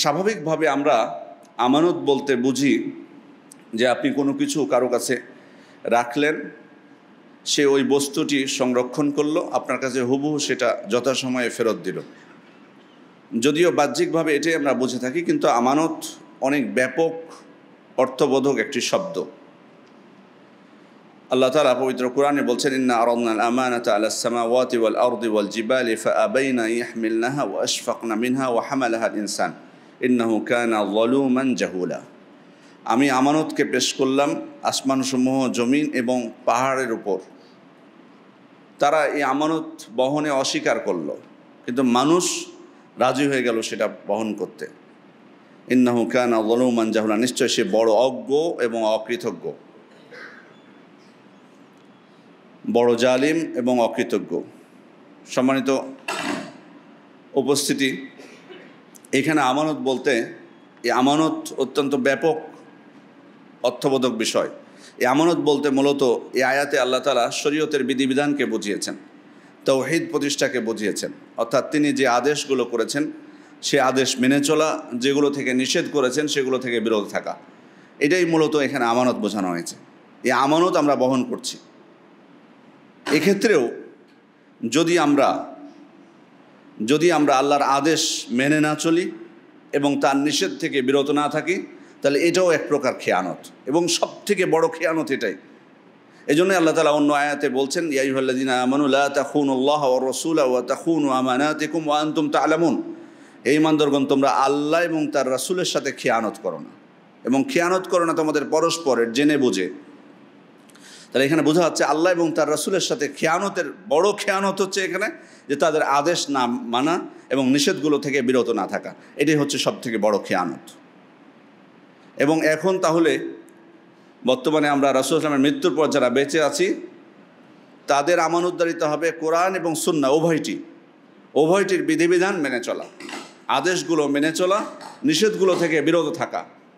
স্বাভাবিকভাবে আমরা আমানত বলতে বুঝি যে আপনি কোনো কিছু কারো কাছে রাখলেন, সে ওই বস্তুটি সংরক্ষণ করলো, আপনার কাছে হুবহু সেটা যথাসময়ে ফেরত দিল। যদিও বাহ্যিকভাবে এটাই আমরা বুঝে থাকি, কিন্তু আমানত অনেক ব্যাপক অর্থবোধক একটি শব্দ। আল্লাহ তাআলা পবিত্র কোরআনে বলছেন, ইন্না আরাদনাল আমানাতা আলাস সামাওয়াতি ওয়াল আরদি ওয়াল জিবালি ফাআবাইনা ইয়াহমিলনাহা ওয়া আশফাকনা মিনহা ওয়া হামালাহাল ইনসান ইন্নাহু কানা যালুমান জাহুলা। আমি আমানতকে পেশ করলাম আসমানসমূহ, জমিন এবং পাহাড়ের উপর। তারা এই আমানত বহনে অস্বীকার করল, কিন্তু মানুষ রাজি হয়ে গেল সেটা বহন করতে। ইন্নাহু কানা যালুমান জাহুলা, নিশ্চয় সে বড় অজ্ঞ এবং অকৃতজ্ঞ, বড় জালিম এবং অকৃতজ্ঞ। সম্মানিত উপস্থিতি, এখানে আমানত বলতে, এই আমানত অত্যন্ত ব্যাপক অর্থবোধক বিষয়। এই আমানত বলতে মূলত এই আয়াতে আল্লাহ তাআলা শরীয়তের বিধিবিধানকে বুঝিয়েছেন, তাওহীদ প্রতিষ্ঠাকে বুঝিয়েছেন। অর্থাৎ তিনি যে আদেশগুলো করেছেন সে আদেশ মেনে চলা, যেগুলো থেকে নিষেধ করেছেন সেগুলো থেকে বিরত থাকা, এটাই মূলত এখানে আমানত বোঝানো হয়েছে। এই আমানত আমরা বহন করছি। এক্ষেত্রেও যদি আমরা আল্লাহর আদেশ মেনে না চলি এবং তার নিষেধ থেকে বিরত না থাকি, তাহলে এটাও এক প্রকার খেয়ানত, এবং সবথেকে বড় খেয়ানত এটাই। এই জন্যই আল্লাহ তাআলা অন্য আয়াতে বলছেন, ইয়া আইয়ুহাল্লাযীনা আমানু লা তাখুনুল্লাহা ওয়া রাসূলা ওয়া তাখুনু আমানাতিকুম ওয়া আনতুম তা'লামুন। এই ইমানদারগণ, তোমরা আল্লাহ এবং তার রাসূলের সাথে খেয়ানত করো না, এবং খেয়ানত করো না তোমাদের পরস্পরের জেনে বুঝে। তাহলে এখানে বোঝা যাচ্ছে আল্লাহ এবং তার রাসূলের সাথে খেয়ানতের বড় খেয়ানত হচ্ছে এখানে যে তাদের আদেশ না মানা এবং নিষেধগুলো থেকে বিরত না থাকা, এটাই হচ্ছে সবথেকে বড় খেয়ানত। এবং এখন তাহলে বর্তমানে আমরা রাসূল সাল্লাল্লাহু আলাইহি ওয়াসাল্লামের মৃত্যুর পর যারা বেঁচে আছি, তাদের আমানতদারিতা হবে কোরআন এবং সুন্নাহ উভয়টির বিধিবিধান মেনে চলা, আদেশগুলো মেনে চলা, নিষেধগুলো থেকে বিরত থাকা।